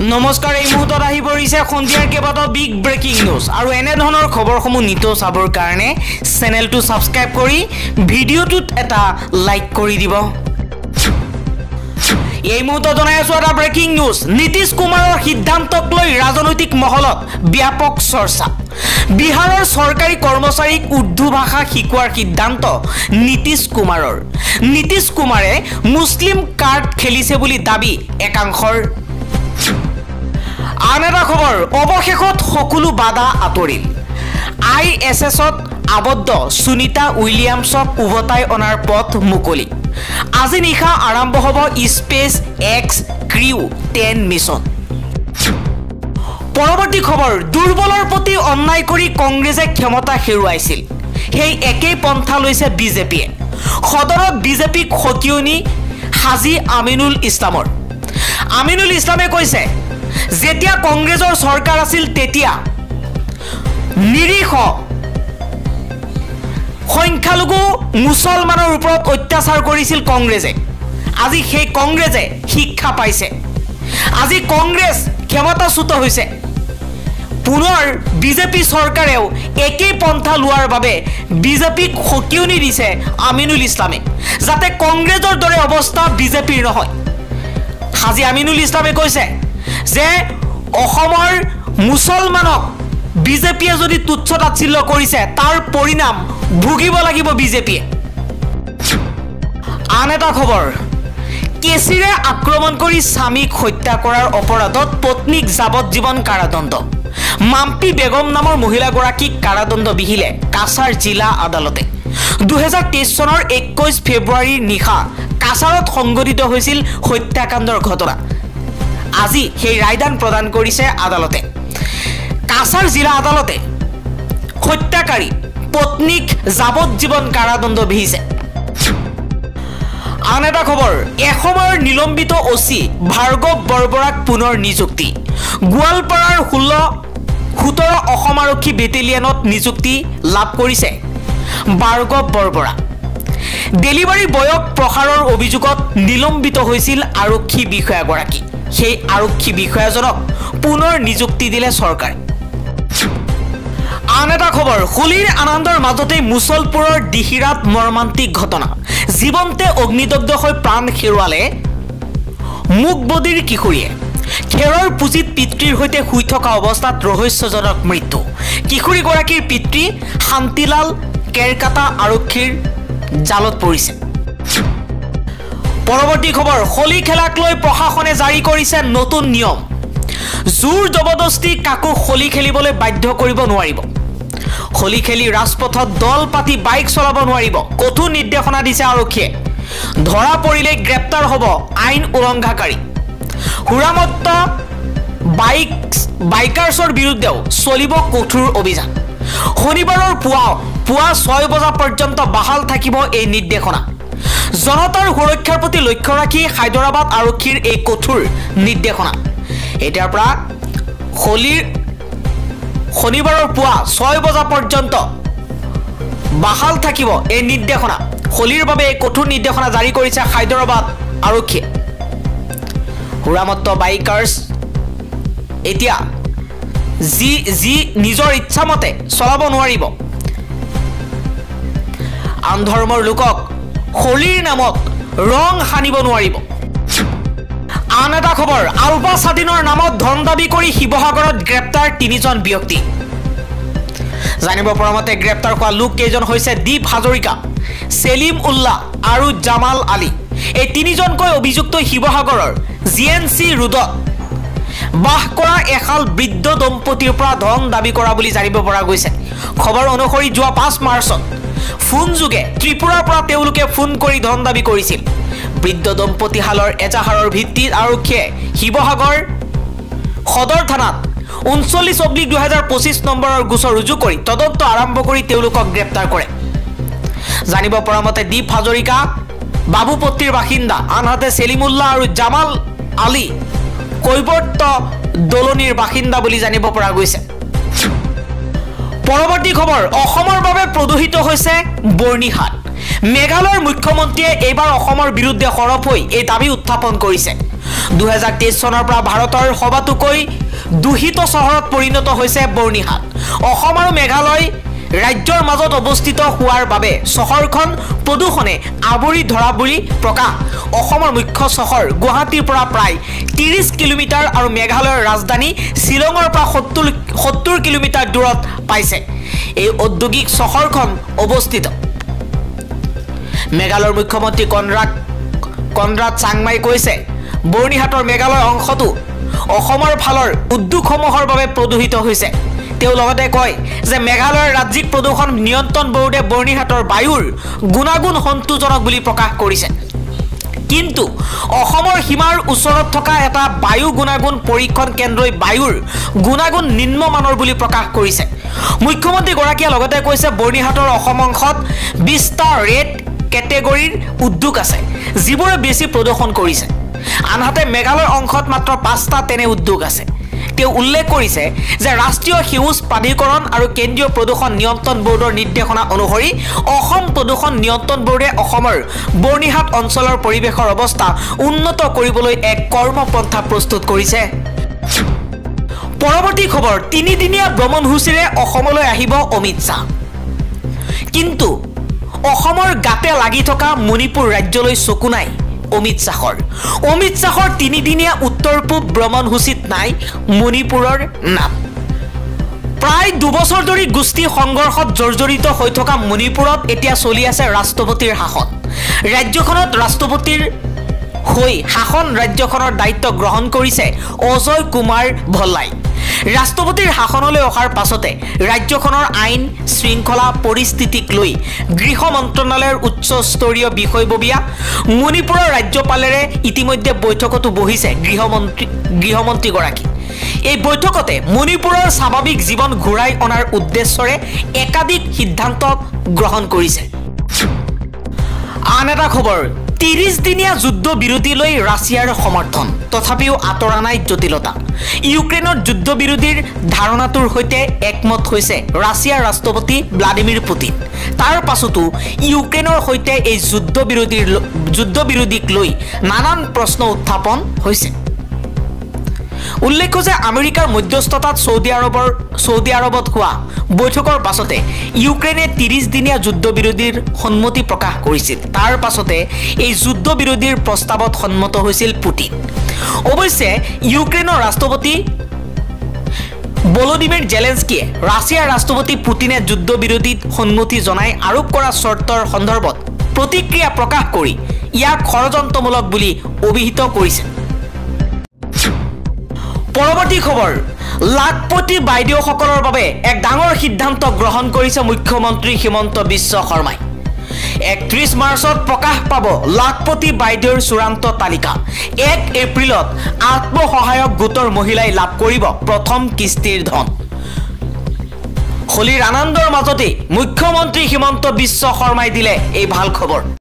নমস্কাৰ এই মুহূৰ্তত আহি পৰিছে সন্ধিয়াৰ কেইবাটাও বিগ ব্ৰেকিং নিউজ আৰু এনে ধৰণৰ খবৰসমূহ নিত চাবৰ কাৰণে চেনেলটো সাবস্ক্ৰাইব কৰি ভিডিঅ'টোত এটা লাইক কৰি দিব। এই মুহূৰ্তত জনাই আছো এটা ব্ৰেকিং নিউজ। নীতিশ কুমাৰৰ সিদ্ধান্তক লৈ ৰাজনৈতিক মহলত ব্যাপক চৰ্চা। বিহাৰৰ চৰকাৰী কৰ্মচাৰীক উৰ্দু ভাষা শিকোৱাৰ সিদ্ধান্ত নীতিশ কুমাৰৰ। নীতিশ কুমাৰে মুছলিম কাৰ্ড খেলিছে বুলি দাবী একাংশৰ। আন এটা খবৰ, অৱশেষত সকলো বাধা আঁতৰিল। ISSত আবদ্ধ সুনিতা উইলিয়ামছক উভতাই অনাৰ পথ মুকলি। আজি নিশা আৰম্ভ হ'ব স্পেচ এক্স ক্ৰিউ 10 মিছন। পৰৱৰ্তী খবৰ, দুৰ্বলৰ প্ৰতি অন্যায় কৰি কংগ্ৰেছে ক্ষমতা হেৰুৱাইছিল। সেই একেই পন্থা লৈছে বিজেপিয়ে। সদনত বিজেপিক সকিয়নি হাজি আমিনুল ইছলামৰ। আমিনুল ইছলামে কৈছে, যেতিয়া কংগ্ৰেছৰ চৰকাৰ আছিল তেতিয়া নিৰীহ সংখ্যালঘু মুছলমানৰ ওপৰত অত্যাচাৰ কৰিছিল কংগ্ৰেছে। আজি সেই কংগ্ৰেছে শিক্ষা পাইছে। আজি কংগ্ৰেছ ক্ষমতাচ্যুত হৈছে। পুনৰ বিজেপি চৰকাৰেও একেই পন্থা লোৱাৰ বাবে বিজেপিক সকিয়নি দিছে আমিনুল ইছলামে, যাতে কংগ্ৰেছৰ দৰে অৱস্থা বিজেপিৰ নহয়। হাজি আমিনুল ইছলামে কৈছে যে অসমৰ মুছলমানক বিজেপিয়ে যদি তুচ্ছ তাচ্ছিল্য কৰিছে তাৰ পৰিণাম ভুগিব লাগিব বিজেপিয়ে। আন এটা খবৰ, কেচিৰে আক্ৰমণ কৰি স্বামীক হত্যা কৰাৰ অপৰাধত পত্নীক যাৱজ্জীৱন কাৰাদণ্ড। মাম্পি বেগম নামৰ মহিলাগৰাকীক কাৰাদণ্ড বিহিলে কাছাৰ জিলা আদালতে। 2023 চনৰ 21 ফেব্ৰুৱাৰীৰ নিশা কাছাৰত সংঘটিত হৈছিল হত্যাকাণ্ডৰ ঘটনা। আজি সেই ৰায়দান প্ৰদান কৰিছে আদালতে। কাছাৰ জিলা আদালতে হত্যাকাৰী পত্নীক যাৱজ্জীৱন কাৰাদণ্ড বিহিছে। আন এটা খবৰ, এসময়ৰ নিলম্বিত OC ভাৰ্গৱ বৰবৰাক পুনৰ নিযুক্তি। গোৱালপাৰাৰ 17 অসম আৰক্ষী বেটেলিয়নত নিযুক্তি লাভ কৰিছে ভাৰ্গৱ বৰবৰা। ডেলিভাৰী বয়ক প্ৰসাৰৰ অভিযোগত নিলম্বিত হৈছিল আৰক্ষী বিষয়াগৰাকী। সেই আৰক্ষী বিষয়াজনক পুনৰ নিযুক্তি দিলে চৰকাৰে। আন এটা খবৰ, হোলীৰ আনন্দৰ মাজতেই মুছলপুৰৰ দিহিৰাত মৰ্মান্তিক ঘটনা। জীৱন্তে অগ্নিদগ্ধ হৈ প্ৰাণ হেৰুৱালে মুকবদিৰ কিশোৰীয়ে। খেৰৰ পুঁজিত পিতৃৰ সৈতে শুই থকা অৱস্থাত ৰহস্যজনক মৃত্যু। কিশোৰীগৰাকীৰ পিতৃ শান্তিলাল কেৰকাটা আৰক্ষীৰ জালত পৰিছে। পৰৱৰ্তী খবৰ, হোলী খেলাক লৈ প্ৰশাসনে জাৰি কৰিছে নতুন নিয়ম। জোৰ জবৰদস্তি কাকো হোলী খেলিবলৈ বাধ্য কৰিব নোৱাৰিব। হোলী খেলি ৰাজপথত দল পাতি বাইক চলাব নোৱাৰিব। কঠোৰ নিৰ্দেশনা দিছে আৰক্ষীয়ে। ধৰা পৰিলে গ্ৰেপ্তাৰ হ'ব আইন উলংঘাকাৰী। সুৰামত্ত বাইকাৰ্ছৰ বিৰুদ্ধেও চলিব কঠোৰ অভিযান। শনিবাৰৰ পুৱা 6 বজা পৰ্যন্ত বাহাল থাকিব এই নিৰ্দেশনা। জনতাৰ সুৰক্ষাৰ প্ৰতি লক্ষ্য ৰাখি হায়দৰাবাদ আৰক্ষীৰ এই কঠোৰ নিৰ্দেশনা। এতিয়াৰ পৰা শনিবাৰৰ পুৱা 6 বজা পৰ্যন্ত বাহাল থাকিব এই নিৰ্দেশনা। হোলীৰ বাবে এই কঠোৰ নিৰ্দেশনা জাৰি কৰিছে হায়দৰাবাদ আৰক্ষীয়ে। সুৰামত্ত বাইকাৰ্ছ এতিয়া যি নিজৰ ইচ্ছামতে চলাব নোৱাৰিব। আন ধৰ্মৰ লোকক হোলীৰ নামত ৰং সানিব নোৱাৰিব। আন এটা খবৰ, আলবা স্বাধীনৰ নামত ধন দাবী কৰি শিৱসাগৰত গ্ৰেপ্তাৰ 3জন ব্যক্তি। জানিব পৰা মতে গ্ৰেপ্তাৰ হোৱা লোক কেইজন হৈছে দীপ হাজৰিকা, সেলিম উল্লাহ আৰু জামাল আলী। এই 3জনকৈ অভিযুক্ত শিৱসাগৰৰ GNC ৰোডত বাস কৰা এহাল বৃদ্ধ দম্পতীৰ পৰা ধন দাবী কৰা বুলি জানিব পৰা গৈছে। খবৰ অনুসৰি যোৱা 5 মাৰ্চত ফোনযোগে ত্ৰিপুৰাৰ পৰা তেওঁলোকে ফোন কৰি ধন দাবী কৰিছিল। বৃদ্ধ দম্পতীহালৰ এজাহাৰৰ ভিত্তিত আৰক্ষীয়ে শিৱসাগৰ সদৰ থানাত 39/2025 নম্বৰৰ গোচৰ ৰুজু কৰি তদন্ত আৰম্ভ কৰি তেওঁলোকক গ্ৰেপ্তাৰ কৰে। জানিব পৰা মতে দীপ হাজৰিকা বাবুপট্টিৰ বাসিন্দা, আনহাতে সেলিমুল্লাহ আৰু জামাল আলী কৈবৰ্ত দলনিৰ বাসিন্দা বুলি জানিব পৰা গৈছে। পৰৱৰ্তী খবৰ, অসমৰ বাবে প্ৰদূষিত হৈছে বৰ্ণিহাট। মেঘালয়ৰ মুখ্যমন্ত্ৰীয়ে এইবাৰ অসমৰ বিৰুদ্ধে সৰব হৈ এই দাবী উত্থাপন কৰিছে। 2023 চনৰ পৰা ভাৰতৰ সবাতোকৈ দূষিত চহৰত পৰিণত হৈছে বৰ্ণিহাট। অসম আৰু মেঘালয় ৰাজ্যৰ মাজত অৱস্থিত হোৱাৰ বাবে চহৰখন প্ৰদূষণে আৱৰি ধৰা বুলি প্ৰকাশ। অসমৰ মুখ্য চহৰ গুৱাহাটীৰ পৰা প্ৰায় 30 কিলোমিটাৰ আৰু মেঘালয়ৰ ৰাজধানী শ্বিলঙৰ পৰা 70 কিলোমিটাৰ দূৰত পাইছে এই ঔদ্যোগিক চহৰখন অৱস্থিত। মেঘালয়ৰ মুখ্যমন্ত্ৰী কনৰাড চাংমাই কৈছে, বৰ্ণিহাটৰ মেঘালয় অংশটো অসমৰ ফালৰ উদ্যোগসমূহৰ বাবে প্ৰদূষিত হৈছে। তেওঁ লগতে কয় যে মেঘালয়ৰ ৰাজ্যিক প্ৰদূষণ নিয়ন্ত্ৰণ বোৰ্ডে বৰ্ণিহাটৰ বায়ুৰ গুণাগুণ সন্তোষজনক বুলি প্ৰকাশ কৰিছে। কিন্তু অসমৰ সীমাৰ ওচৰত থকা এটা বায়ু গুণাগুণ পৰীক্ষণ কেন্দ্ৰই বায়ুৰ গুণাগুণ নিম্নমানৰ বুলি প্ৰকাশ কৰিছে। মুখ্যমন্ত্ৰীগৰাকীয়ে লগতে কৈছে, বৰ্ণিহাটৰ অসম অংশত 20টা ৰেড কেটেগৰীৰ উদ্যোগ আছে, যিবোৰে বেছি প্ৰদূষণ কৰিছে। আনহাতে মেঘালয়ৰ অংশত মাত্ৰ 5টা তেনে উদ্যোগ আছে। তেওঁ উল্লেখ কৰিছে যে ৰাষ্ট্ৰীয় সেউজ প্ৰাধিকৰণ আৰু কেন্দ্ৰীয় প্ৰদূষণ নিয়ন্ত্ৰণ বোৰ্ডৰ নিৰ্দেশনা অনুসৰি অসম প্ৰদূষণ নিয়ন্ত্ৰণ বোৰ্ডে অসমৰ বৰ্ণিহাট অঞ্চলৰ পৰিৱেশৰ অৱস্থা উন্নত কৰিবলৈ এক কৰ্মপন্থা প্ৰস্তুত কৰিছে। পৰৱৰ্তী খবৰ, 3দিনীয়া ভ্ৰমণসূচীৰে অসমলৈ আহিব অমিত শ্বাহ। কিন্তু অসমৰ গাতে লাগি থকা মণিপুৰ ৰাজ্যলৈ চকু নাই অমিত শ্বাহৰ। অমিত শ্বাহৰ 3দিনীয়া উত্তৰ পূব ভ্ৰমণসূচীত নাই মণিপুৰৰ নাম। প্ৰায় 2 বছৰ ধৰি গোষ্ঠী সংঘৰ্ষত জৰ্জৰিত হৈ থকা মণিপুৰত এতিয়া চলি আছে ৰাষ্ট্ৰপতিৰ শাসন। ৰাজ্যখনত ৰাষ্ট্ৰপতিৰ হৈ শাসন ৰাজ্যখনৰ দায়িত্ব গ্ৰহণ কৰিছে অজয় কুমাৰ ভল্লাই। ৰাষ্ট্ৰপতিৰ শাসনলৈ অহাৰ পাছতে ৰাজ্যখনৰ আইন শৃংখলা পৰিস্থিতিক লৈ গৃহ মন্ত্ৰণালয়ৰ উচ্চস্তৰীয় বিষয়ববীয়া মণিপুৰৰ ৰাজ্যপালেৰে ইতিমধ্যে বৈঠকতো বহিছে গৃহমন্ত্ৰীগৰাকী। এই বৈঠকতে মণিপুৰৰ স্বাভাৱিক জীৱন ঘূৰাই অনাৰ উদ্দেশ্যৰে একাধিক সিদ্ধান্ত গ্ৰহণ কৰিছে। আন এটা খবৰ, 30দিনীয়া যুদ্ধ বিৰতিলৈ ৰাছিয়াৰ সমৰ্থন, তথাপিও আঁতৰা নাই জটিলতা। ইউক্ৰেইনৰ যুদ্ধ বিৰোধীৰ ধাৰণাটোৰ সৈতে একমত হৈছে ৰাছিয়াৰ ৰাষ্ট্ৰপতি ভ্লাদিমিৰ পুটিন। তাৰ পাছতো ইউক্ৰেইনৰ সৈতে এই যুদ্ধ বিৰোধীক লৈ নানান প্ৰশ্ন উত্থাপন হৈছে। উল্লেখ্য যে আমেৰিকাৰ মধ্যস্থতাত ছৌদি আৰবত হোৱা বৈঠকৰ পাছতে ইউক্ৰেইনে 30দিনীয়া যুদ্ধ বিৰোধীৰ সন্মতি প্ৰকাশ কৰিছিল। তাৰ পাছতে এই যুদ্ধ বিৰোধীৰ প্ৰস্তাৱত সন্মত হৈছিল পুটিন। অৱশ্যে ইউক্ৰেইনৰ ৰাষ্ট্ৰপতি ভলোদিমিৰ জেলেনস্কিয়ে ৰাছিয়াৰ ৰাষ্ট্ৰপতি পুটিনে যুদ্ধ বিৰোধীত সন্মতি জনাই আৰোপ কৰা চৰ্তৰ সন্দৰ্ভত প্ৰতিক্ৰিয়া প্ৰকাশ কৰি ইয়াক ষড়যন্ত্ৰমূলক বুলি অভিহিত কৰিছে। পৰৱৰ্তী খবৰ, লাখপতি বাইদেউসকলৰ বাবে এক ডাঙৰ সিদ্ধান্ত গ্ৰহণ কৰিছে মুখ্যমন্ত্ৰী হিমন্ত বিশ্ব শৰ্মাই। 31 মাৰ্চত প্ৰকাশ পাব লাখপতি বাইদেউৰ চূড়ান্ত তালিকা। 1 এপ্ৰিলত আত্মসহায়ক গোটৰ মহিলাই লাভ কৰিব প্ৰথম কিস্তিৰ ধন। হোলীৰ আনন্দৰ মাজতে মুখ্যমন্ত্ৰী হিমন্ত বিশ্ব শৰ্মাই দিলে এই ভাল খবৰ।